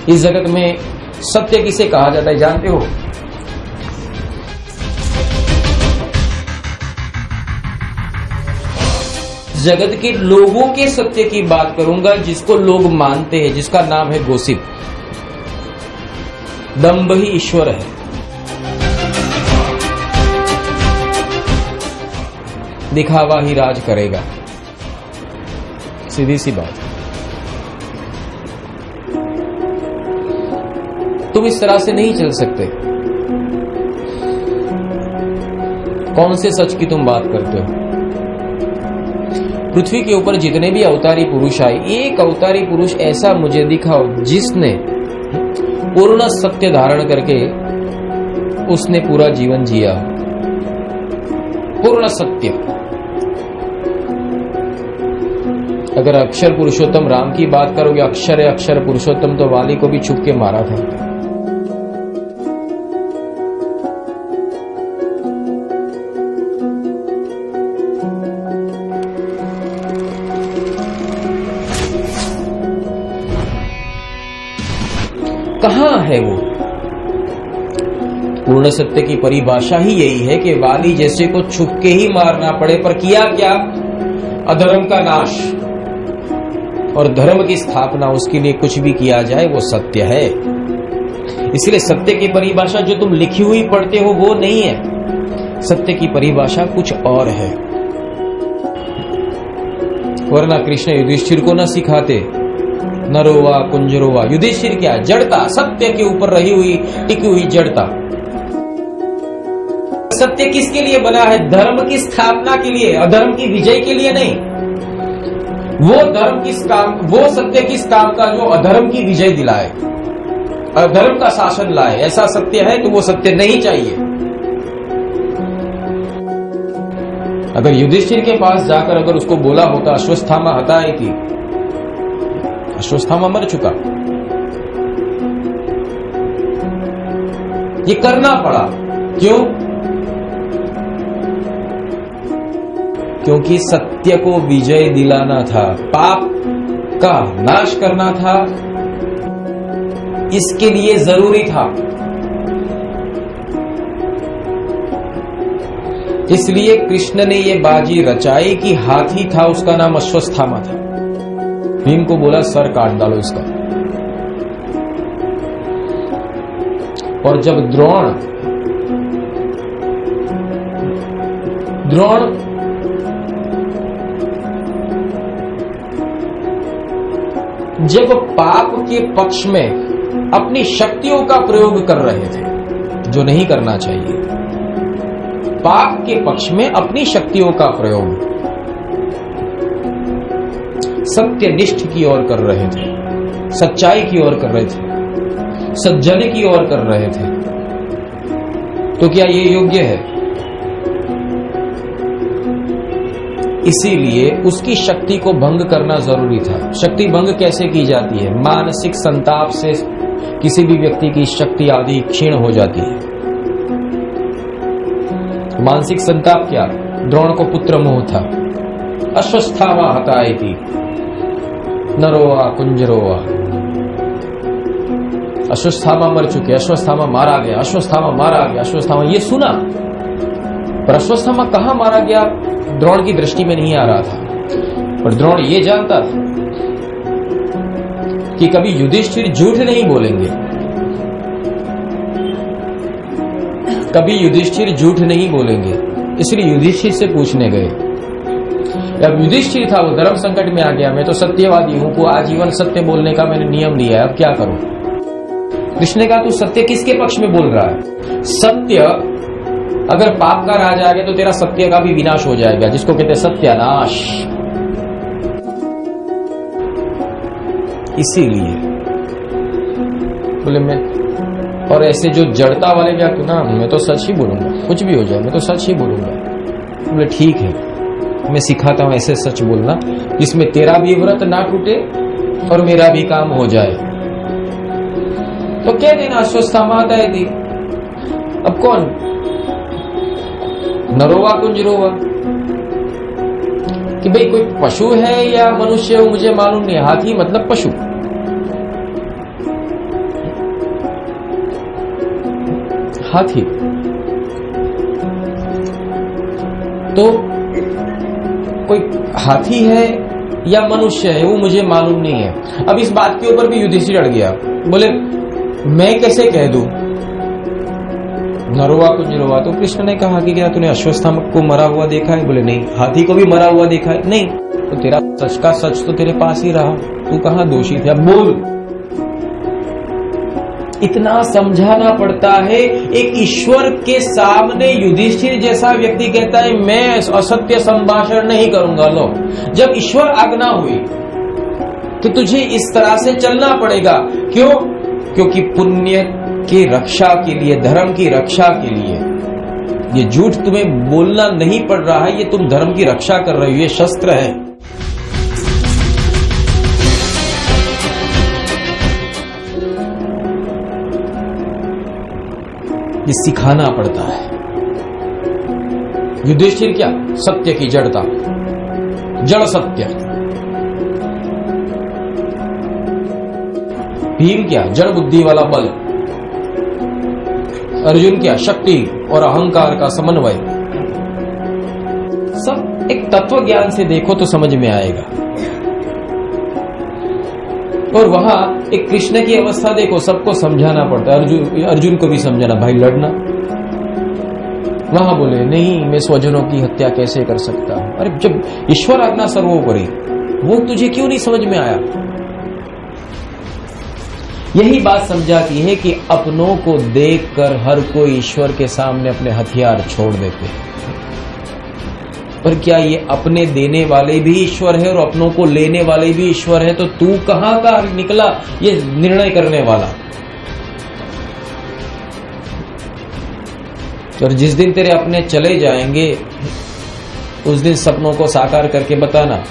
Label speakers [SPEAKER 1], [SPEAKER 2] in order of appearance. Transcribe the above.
[SPEAKER 1] इस जगत में सत्य किसे कहा जाता है जानते हो? जगत के लोगों के सत्य की बात करूंगा, जिसको लोग मानते हैं, जिसका नाम है गॉसिप। दंभ ही ईश्वर है। दिखावा ही राज करेगा, सीधी सी बात। तुम इस तरह से नहीं चल सकते। कौन से सच की तुम बात करते हो? पृथ्वी के ऊपर जितने भी अवतारी पुरुष आए, एक अवतारी पुरुष ऐसा मुझे दिखाओ जिसने पूर्ण सत्य धारण करके उसने पूरा जीवन जिया। पूर्ण सत्य। अगर अक्षर पुरुषोत्तम राम की बात करोगे, अक्षर है अक्षर पुरुषोत्तम, तो वाली को भी छुप के मारा था। कहां है वो? पूर्ण सत्य की परिभाषा ही यही है कि वाली जैसे को छुप के ही मारना पड़े, पर किया क्या? अधर्म का नाश और धर्म की स्थापना। उसके लिए कुछ भी किया जाए वो सत्य है। इसलिए सत्य की परिभाषा जो तुम लिखी हुई पढ़ते हो वो नहीं है। सत्य की परिभाषा कुछ और है। वरना कृष्ण युधिष्ठिर को न सिखाते नरोवा कुंजरोवा। युधिष्ठिर क्या? जड़ता, सत्य के ऊपर रही हुई टिकी हुई जड़ता। सत्य किसके लिए बना है? धर्म की स्थापना के लिए, अधर्म की विजय के लिए नहीं। वो धर्म किस काम, वो सत्य किस काम का जो अधर्म की विजय दिलाए, अधर्म का शासन लाए। ऐसा सत्य है तो वो सत्य नहीं चाहिए। अगर युधिष्ठिर के पास जाकर अगर उसको बोला होता अश्वत्थामा हताए थी, अश्वत्थामा मर चुका। ये करना पड़ा क्यों? क्योंकि सत्य को विजय दिलाना था, पाप का नाश करना था। इसके लिए जरूरी था। इसलिए कृष्ण ने ये बाजी रचाई कि हाथी था, उसका नाम अश्वत्थामा था। भीम को बोला सर काट डालो इसका। और जब द्रोण जब पाप के पक्ष में अपनी शक्तियों का प्रयोग कर रहे थे, जो नहीं करना चाहिए, पाप के पक्ष में अपनी शक्तियों का प्रयोग सत्यनिष्ठ की ओर कर रहे थे, सच्चाई की ओर कर रहे थे, सज्जन की ओर कर रहे थे, तो क्या ये योग्य है? इसीलिए उसकी शक्ति को भंग करना जरूरी था। शक्ति भंग कैसे की जाती है? मानसिक संताप से किसी भी व्यक्ति की शक्ति आदि क्षीण हो जाती है। मानसिक संताप क्या? द्रोण को पुत्र मोह था। अश्वत्थामा हताए थी, नरोवा कुंजरोवा। अश्वत्थामा मर चुके, अश्वत्थामा मारा गया, अश्वत्थामा मारा गया, अश्वत्थामा। ये सुना, पर अश्वत्थामा कहां मारा गया द्रोण की दृष्टि में नहीं आ रहा था। पर द्रोण ये जानता था कि कभी युधिष्ठिर झूठ नहीं बोलेंगे, कभी युधिष्ठिर झूठ नहीं बोलेंगे। इसलिए युधिष्ठिर से पूछने गए। जब युधिष्ठिर था वो धर्म संकट में आ गया, मैं तो सत्यवादी हूं, को आजीवन सत्य बोलने का मैंने नियम लिया है, अब क्या करूं? कृष्ण ने कहा तू सत्य किसके पक्ष में बोल रहा है? सत्य अगर पाप का राज आ गया तो तेरा सत्य का भी विनाश हो जाएगा, जिसको कहते हैं सत्यानाश। इसीलिए बोले मैं, और ऐसे जो जड़ता वाले व्यक्ति ना, मैं तो सच ही बोलूंगा, कुछ भी हो जाए मैं तो सच ही बोलूंगा। बोले ठीक है, मैं सिखाता हूं ऐसे सच बोलना जिसमें तेरा भी व्रत ना टूटे और मेरा भी काम हो जाए। तो कह देना अश्वत्थामा हताए थी। अब कौन? नरोवा कुंजरोवा। कि भाई कोई पशु है या मनुष्य हो मुझे मालूम नहीं। हाथी मतलब पशु, हाथी। तो कोई हाथी है या मनुष्य है वो मुझे मालूम नहीं है। अब इस बात के ऊपर भी युधिष्ठिर अड़ गया, बोले मैं कैसे कह दूं, नरोवा को निरोवा। तो कृष्ण ने कहा कि क्या तूने अश्वत्थामा को मरा हुआ देखा है? बोले नहीं। हाथी को भी मरा हुआ देखा है? नहीं। तो तेरा सच का सच तो तेरे पास ही रहा, तू कहां दोषी थे? अब बोल। इतना समझाना पड़ता है। एक ईश्वर के सामने युधिष्ठिर जैसा व्यक्ति कहता है मैं असत्य संभाषण नहीं करूंगा। लो, जब ईश्वर आज्ञा हुई कि तुझे इस तरह से चलना पड़ेगा, क्यों? क्योंकि पुण्य की रक्षा के लिए, धर्म की रक्षा के लिए। ये झूठ तुम्हें बोलना नहीं पड़ रहा है, ये तुम धर्म की रक्षा कर रहे हो, ये शस्त्र है। ये सिखाना पड़ता है। युधिष्ठिर क्या? सत्य की जड़ता, जड़ सत्य। भीम क्या? जड़ बुद्धि वाला बल। अर्जुन क्या? शक्ति और अहंकार का समन्वय। सब एक तत्व ज्ञान से देखो तो समझ में आएगा। और वहां एक कृष्ण की अवस्था देखो, सबको समझाना पड़ता है। अर्जुन को भी समझाना, भाई लड़ना। वहां बोले नहीं, मैं स्वजनों की हत्या कैसे कर सकता हूं? अरे जब ईश्वर आज्ञा सर्वोपरि, वो तुझे क्यों नहीं समझ में आया? यही बात समझाती है कि अपनों को देखकर हर कोई ईश्वर के सामने अपने हथियार छोड़ देते हैं। पर क्या ये अपने देने वाले भी ईश्वर है और अपनों को लेने वाले भी ईश्वर है? तो तू कहां का निकला ये निर्णय करने वाला? और जिस दिन तेरे अपने चले जाएंगे उस दिन सपनों को साकार करके बताना